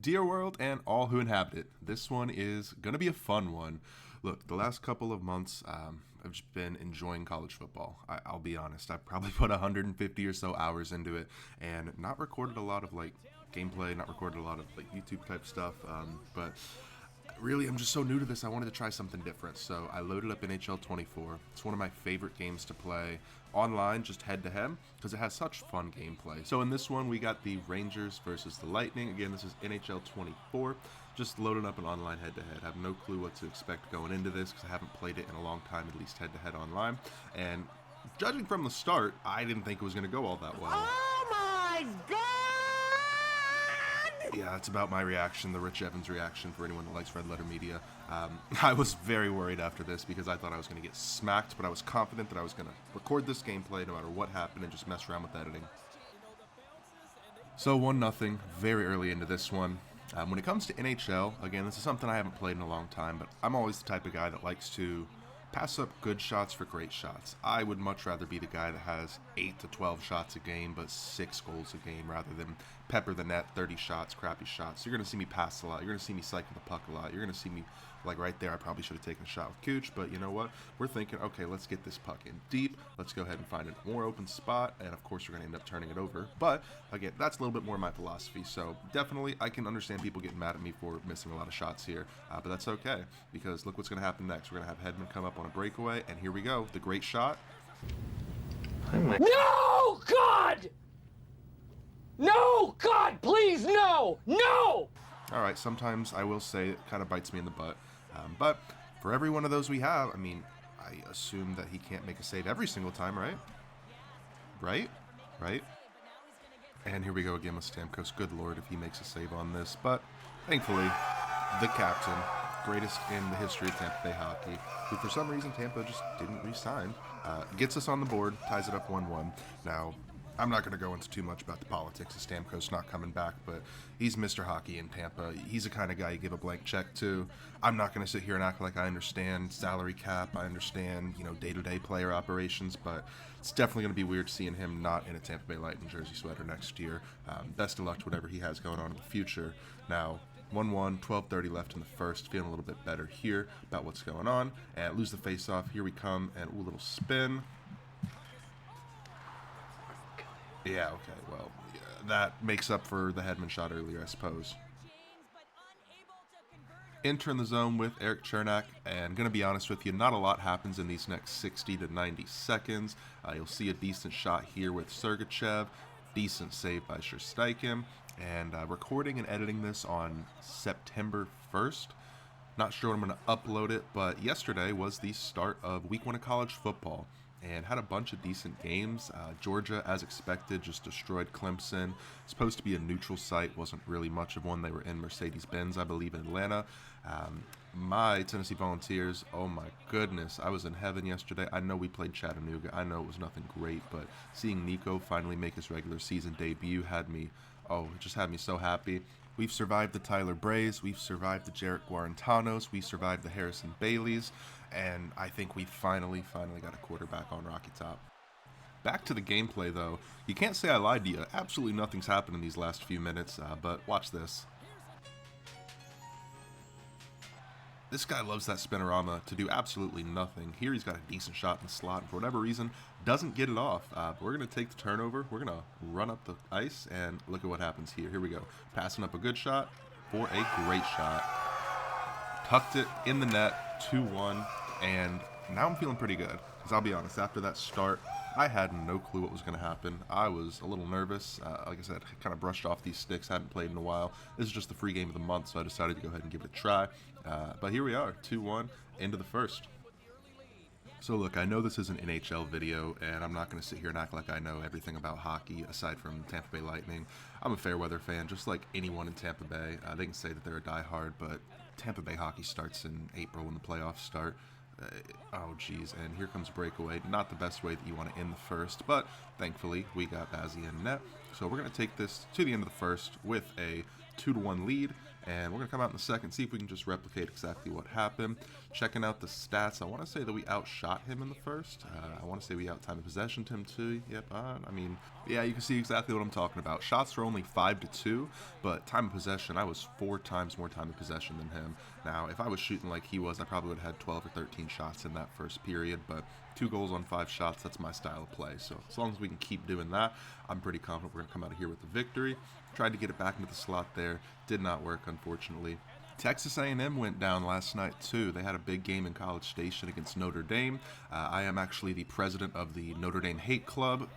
Dear world and all who inhabit it, this one is going to be a fun one. Look, the last couple of months, I've just been enjoying college football. I'll be honest, I've probably put 150 or so hours into it and not recorded a lot of gameplay, not recorded a lot of YouTube type stuff, but really, I'm just so new to this, I wanted to try something different. So I loaded up NHL 24. It's one of my favorite games to play online, just head-to-head, because it has such fun gameplay. So in this one, we got the Rangers versus the Lightning. Again, this is NHL 24. Just loading up an online head-to-head. I have no clue what to expect going into this, because I haven't played it in a long time, at least head-to-head online. And judging from the start, I didn't think it was going to go all that well. Oh my God! Yeah, it's about my reaction, the Rich Evans reaction for anyone that likes Red Letter Media. I was very worried after this because I thought I was going to get smacked, but I was confident that I was going to record this gameplay no matter what happened and just mess around with editing. So 1-0, very early into this one. When it comes to NHL, again, this is something I haven't played in a long time, but I'm always the type of guy that likes to pass up good shots for great shots. I would much rather be the guy that has 8 to 12 shots a game, but 6 goals a game, rather than pepper the net, 30 shots, crappy shots. You're going to see me pass a lot. You're going to see me cycle the puck a lot. You're going to see me, right there, I probably should have taken a shot with Cooch, but you know what? We're thinking, okay, let's get this puck in deep. Let's go ahead and find a more open spot, and of course, we're going to end up turning it over. But, again, that's a little bit more my philosophy, so definitely I can understand people getting mad at me for missing a lot of shots here, but that's okay, because look what's going to happen next. We're going to have Hedman come up on a breakaway, and here we go. The great shot. No, God! No, God, please, no! No! All right, sometimes I will say it kind of bites me in the butt, but for every one of those we have, I mean, I assume that he can't make a save every single time, right? Right? And here we go again with Stamkos. Good Lord if he makes a save on this, but thankfully, the captain, greatest in the history of Tampa Bay hockey, who for some reason Tampa just didn't re-sign, gets us on the board, ties it up 1-1. Now, I'm not going to go into too much about the politics of Stamkos not coming back, but he's Mr. Hockey in Tampa. He's the kind of guy you give a blank check to. I'm not going to sit here and act like I understand salary cap. I understand, day-to-day player operations, but it's definitely going to be weird seeing him not in a Tampa Bay Lightning jersey sweater next year. Best of luck to whatever he has going on in the future. Now, 1-1, 12:30 left in the first. Feeling a little bit better here about what's going on. And lose the face-off. Here we come, and a little spin. Yeah, okay, well, yeah, that makes up for the Hedman shot earlier, I suppose. Enter in the zone with Eric Chernak, and going to be honest with you, not a lot happens in these next 60 to 90 seconds. You'll see a decent shot here with Sergachev, decent save by Shershteichen, and recording and editing this on September 1st. Not sure when I'm going to upload it, but yesterday was the start of week 1 of college football, and had a bunch of decent games. Georgia, as expected, just destroyed Clemson. Supposed to be a neutral site, wasn't really much of one. They were in Mercedes-Benz, I believe, in Atlanta. My Tennessee Volunteers, oh my goodness, I was in heaven yesterday. I know we played Chattanooga. I know it was nothing great, but seeing Nico finally make his regular season debut it just had me so happy. We've survived the Tyler Brays, we've survived the Jarrett Guarentanos, we survived the Harrison Baileys, and I think we finally got a quarterback on Rocky Top. Back to the gameplay, though. You can't say I lied to you. Absolutely nothing's happened in these last few minutes, but watch this. This guy loves that spinorama to do absolutely nothing. Here he's got a decent shot in the slot, and for whatever reason, doesn't get it off. But we're going to take the turnover. We're going to run up the ice, and look at what happens here. Here we go. Passing up a good shot for a great shot. Tucked it in the net, 2-1, and now I'm feeling pretty good. Because I'll be honest, after that start, I had no clue what was going to happen. I was a little nervous. Like I said, kind of brushed off these sticks. Hadn't played in a while. This is just the free game of the month, so I decided to go ahead and give it a try. But here we are, 2-1, into the first. So look, I know this is an NHL video, and I'm not going to sit here and act like I know everything about hockey, aside from Tampa Bay Lightning. I'm a fair weather fan, just like anyone in Tampa Bay. They can say that they're a diehard, but Tampa Bay hockey starts in April when the playoffs start. Oh, geez, and here comes breakaway. Not the best way that you want to end the first, but thankfully we got Bazzi in net. So we're going to take this to the end of the first with a 2-1 lead, and we're going to come out in the second, see if we can just replicate exactly what happened. Checking out the stats, I want to say that we outshot him in the first. I want to say we out-time of possession him too. Yep, I mean, yeah, you can see exactly what I'm talking about. Shots were only 5-2, but time of possession, I was 4 times more time of possession than him. Now, if I was shooting like he was, I probably would have had 12 or 13 shots in that first period, but 2 goals on 5 shots, that's my style of play. So as long as we can keep doing that, I'm pretty confident we're going to come out of here with the victory. Tried to get it back into the slot there. Did not work, unfortunately. Texas A&M went down last night too. They had a big game in College Station against Notre Dame. I am actually the president of the Notre Dame Hate Club.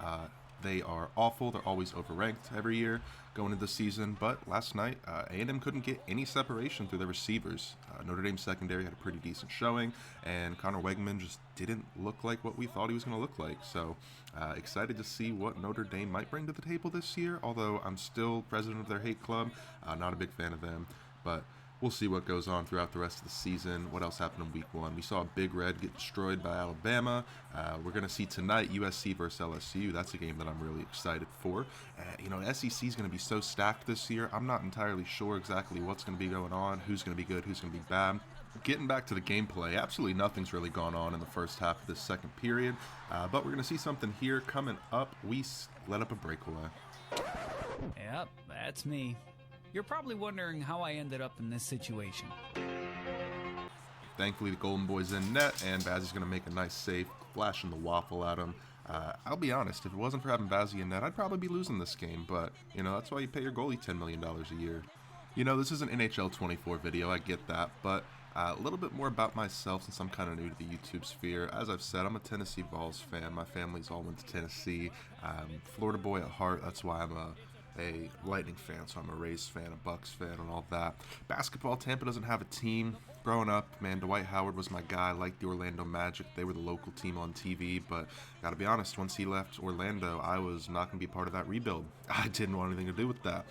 They are awful. They're always overranked every year going into the season. But last night, A&M couldn't get any separation through their receivers. Notre Dame secondary had a pretty decent showing, and Connor Wegman just didn't look like what we thought he was going to look like. So excited to see what Notre Dame might bring to the table this year, although I'm still president of their hate club. Not a big fan of them, but we'll see what goes on throughout the rest of the season. What else happened in week 1? We saw Big Red get destroyed by Alabama. We're going to see tonight USC versus LSU. That's a game that I'm really excited for. The SEC is going to be so stacked this year. I'm not entirely sure exactly what's going to be going on, who's going to be good, who's going to be bad. Getting back to the gameplay, absolutely nothing's really gone on in the first half of this second period. But we're going to see something here coming up. We let up a breakaway. Yep, that's me. You're probably wondering how I ended up in this situation. Thankfully, the Golden Boy's in net, and Bazzi's going to make a nice save, flashing the waffle at him. I'll be honest, if it wasn't for having Bazzi in net, I'd probably be losing this game, but, that's why you pay your goalie $10 million a year. This is an NHL 24 video, I get that, but a little bit more about myself since I'm kind of new to the YouTube sphere. As I've said, I'm a Tennessee Vols fan. My family's all went to Tennessee. Florida boy at heart, that's why I'm a Lightning fan, so I'm a Rays fan, a Bucks fan, and all that. Basketball, Tampa doesn't have a team. Growing up, man, Dwight Howard was my guy. I liked the Orlando Magic. They were the local team on TV, but gotta be honest, once he left Orlando, I was not going to be part of that rebuild. I didn't want anything to do with that.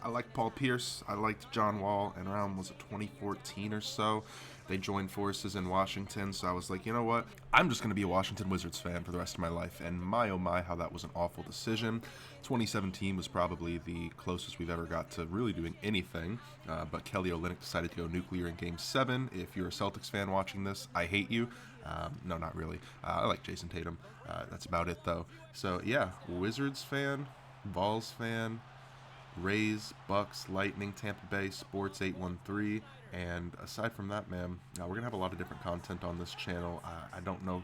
I liked Paul Pierce. I liked John Wall, and around, 2014 or so, they joined forces in Washington, so I was like, you know what? I'm just going to be a Washington Wizards fan for the rest of my life, and my oh my, how that was an awful decision. 2017 was probably the closest we've ever got to really doing anything, but Kelly Olynyk decided to go nuclear in Game 7. If you're a Celtics fan watching this, I hate you. No, not really. I like Jason Tatum. That's about it, though. So, yeah, Wizards fan, Vols fan, Rays, Bucks, Lightning, Tampa Bay, Sports 813, and aside from that, man, we're going to have a lot of different content on this channel. I don't know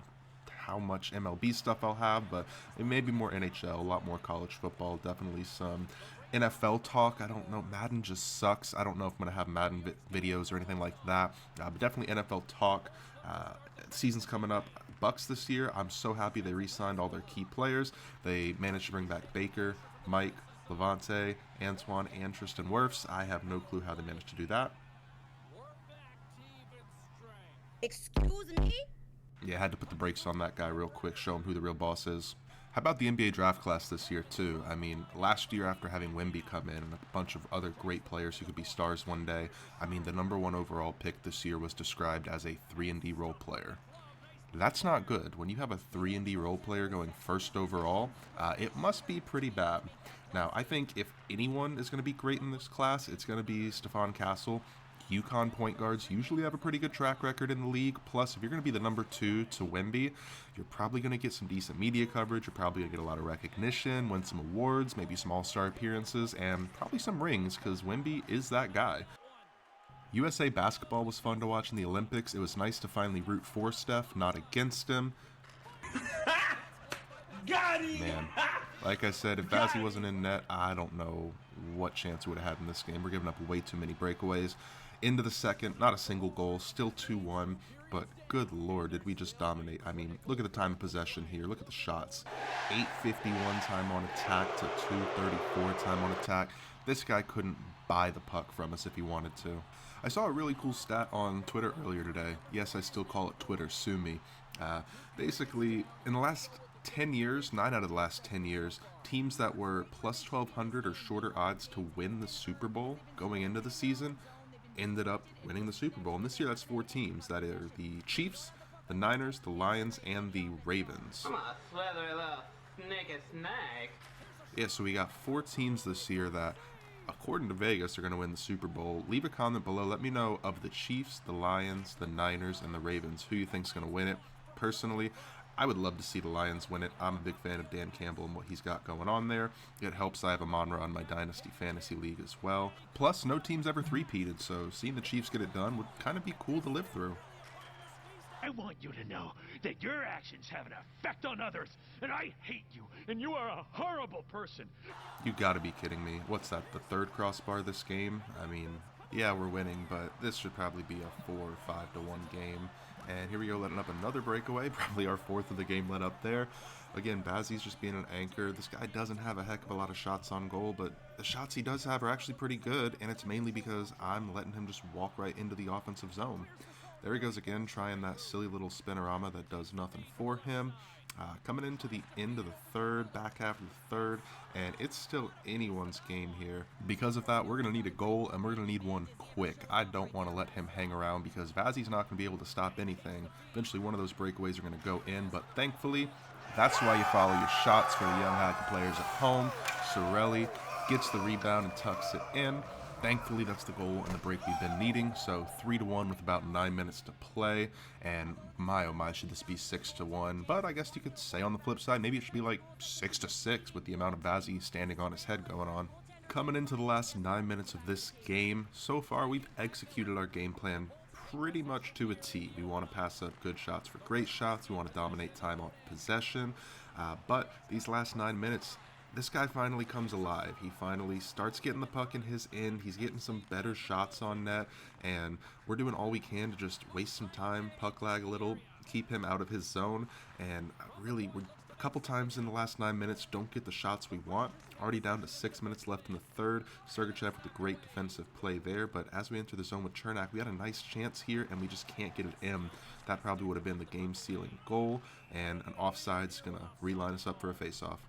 how much MLB stuff I'll have, but it may be more NHL, a lot more college football, definitely some NFL talk. I don't know, Madden just sucks. I don't know if I'm going to have Madden videos or anything like that, but definitely NFL talk. Season's coming up. Bucks this year, I'm so happy they re-signed all their key players. They managed to bring back Baker, Mike, Levante, Antoine, and Tristan Wirfs. I have no clue how they managed to do that. Excuse me? Yeah, I had to put the brakes on that guy real quick, show him who the real boss is. How about the NBA draft class this year, too? I mean, last year after having Wemby come in and a bunch of other great players who could be stars one day, the number 1 overall pick this year was described as a 3-and-D role player. That's not good. When you have a 3-and-D role player going first overall, it must be pretty bad. Now, I think if anyone is going to be great in this class, it's going to be Stephon Castle. UConn point guards usually have a pretty good track record in the league. Plus, if you're going to be the number 2 to Wemby, you're probably going to get some decent media coverage. You're probably going to get a lot of recognition, win some awards, maybe some all-star appearances, and probably some rings, because Wemby is that guy. USA basketball was fun to watch in the Olympics. It was nice to finally root for Steph, not against him. Got him! Man, like I said, if Bazzi wasn't in net, I don't know what chance we would have had in this game. We're giving up way too many breakaways. Into the second, not a single goal, still 2-1, but good lord, did we just dominate. Look at the time of possession here. Look at the shots. 8:51 time on attack to 2:34 time on attack. This guy couldn't buy the puck from us if he wanted to. I saw a really cool stat on Twitter earlier today. Yes, I still call it Twitter, sue me. Basically, in the last 10 years, 9 out of the last 10 years, teams that were plus 1,200 or shorter odds to win the Super Bowl going into the season ended up winning the Super Bowl. And this year, that's 4 teams. That are the Chiefs, the Niners, the Lions, and the Ravens. I'm a slithery little sneaky snake. Yeah, so we got 4 teams this year that according to Vegas, are going to win the Super Bowl. Leave a comment below. Let me know of the Chiefs, the Lions, the Niners, and the Ravens, who you think's going to win it. Personally, I would love to see the Lions win it. I'm a big fan of Dan Campbell and what he's got going on there. It helps I have Amon-Ra on my Dynasty Fantasy League as well. Plus, no team's ever three-peated, so seeing the Chiefs get it done would kind of be cool to live through. I want you to know that your actions have an effect on others, and I hate you, and you are a horrible person. You gotta be kidding me. What's that, the third crossbar this game? I mean, yeah, we're winning, but this should probably be a 4 or 5 to 1 game. And here we go, letting up another breakaway, probably our 4th of the game let up there. Again, Bazzi's just being an anchor. This guy doesn't have a heck of a lot of shots on goal, but the shots he does have are actually pretty good, and it's mainly because I'm letting him just walk right into the offensive zone. There he goes again, trying that silly little spinorama that does nothing for him. Coming into the end of the third, back half of the third, and it's still anyone's game here. Because of that, we're going to need a goal, and we're going to need one quick. I don't want to let him hang around because Vazzy's not going to be able to stop anything. Eventually, one of those breakaways are going to go in, but thankfully, that's why you follow your shots for the young hockey players at home. Sorelli gets the rebound and tucks it in. Thankfully, that's the goal and the break we've been needing. So 3-1 with about 9 minutes to play. And my oh my, should this be 6-1? But I guess you could say on the flip side, maybe it should be like 6-6 with the amount of Vazzy standing on his head going on. Coming into the last 9 minutes of this game, so far we've executed our game plan pretty much to a T. We want to pass up good shots for great shots. We want to dominate time on possession. But these last 9 minutes, this guy finally comes alive. He finally starts getting the puck in his end. He's getting some better shots on net, and we're doing all we can to just waste some time, puck lag a little, keep him out of his zone, and really, we're a couple times in the last 9 minutes don't get the shots we want. Already down to 6 minutes left in the third. Sergachev with a great defensive play there, but as we enter the zone with Chernak, we had a nice chance here, and we just can't get it in. That probably would have been the game-sealing goal, and an offside's going to reline us up for a face-off.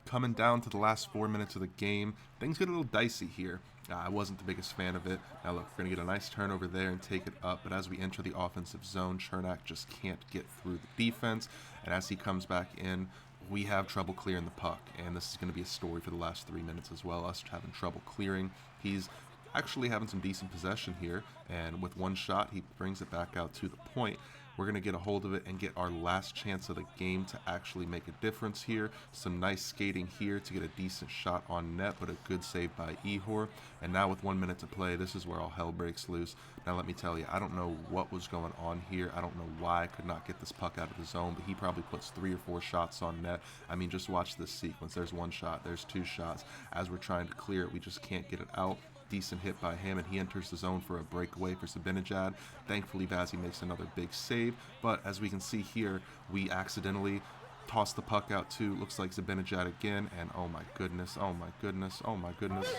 Coming down to the last 4 minutes of the game, things get a little dicey here. I wasn't the biggest fan of it. Now look, we're going to get a nice turnover there and take it up, but as we enter the offensive zone, Chernak just can't get through the defense, and as he comes back in, we have trouble clearing the puck, and this is going to be a story for the last 3 minutes as well, us having trouble clearing. He's actually having some decent possession here, and with one shot, he brings it back out to the point. We're going to get a hold of it and get our last chance of the game to actually make a difference here. Some nice skating here to get a decent shot on net, but a good save by Ihor. And now with 1 minute to play, this is where all hell breaks loose. Now let me tell you, I don't know what was going on here. I don't know why I could not get this puck out of the zone, but he probably puts 3 or 4 shots on net. I mean, just watch this sequence. There's 1 shot, there's 2 shots. As we're trying to clear it, we just can't get it out. Decent hit by him, and he enters the zone for a breakaway for Zibanejad. Thankfully, Vazzy makes another big save, but as we can see here, we accidentally toss the puck out to, looks like Zibanejad again, and oh my goodness, oh my goodness, oh my goodness.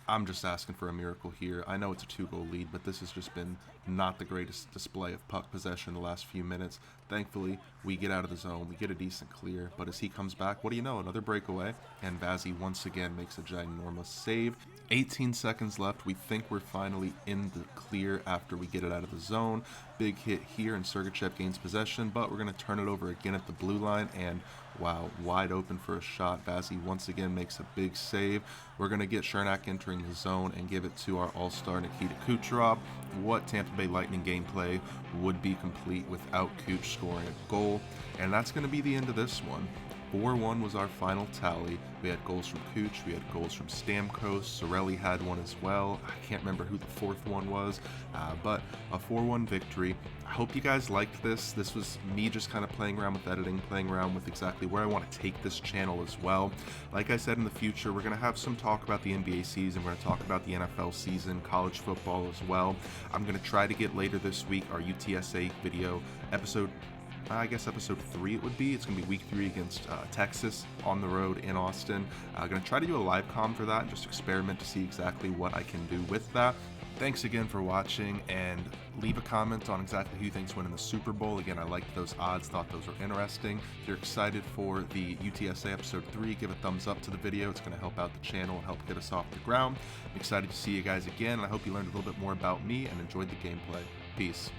I'm just asking for a miracle here. I know it's a 2-goal lead, but this has just been not the greatest display of puck possession the last few minutes. Thankfully, we get out of the zone, we get a decent clear, but as he comes back, what do you know, another breakaway, and Vazzy once again makes a ginormous save. 18 seconds left. We think we're finally in the clear after we get it out of the zone. Big hit here, and Sergachev gains possession, but we're going to turn it over again at the blue line, and wow, wide open for a shot. Vazzy once again makes a big save. We're going to get Chernak entering the zone and give it to our all-star Nikita Kucherov. What Tampa Bay Lightning gameplay would be complete without Kuch scoring a goal? And that's going to be the end of this one. 4-1 was our final tally. We had goals from Kuch, we had goals from Stamkos, Sorelli had one as well. I can't remember who the 4th one was, but a 4-1 victory. I hope you guys liked this. This was me just kind of playing around with editing, playing around with exactly where I want to take this channel as well. Like I said, in the future, we're going to have some talk about the NBA season. We're going to talk about the NFL season, college football as well. I'm going to try to get later this week our UTSA video episode. I guess episode 3 it would be. It's going to be week 3 against Texas on the road in Austin. I'm going to try to do a live comm for that and just experiment to see exactly what I can do with that. Thanks again for watching, and leave a comment on exactly who you think's winning the Super Bowl. Again, I liked those odds, thought those were interesting. If you're excited for the UTSA episode 3, give a thumbs up to the video. It's going to help out the channel and help get us off the ground. I'm excited to see you guys again, and I hope you learned a little bit more about me and enjoyed the gameplay. Peace.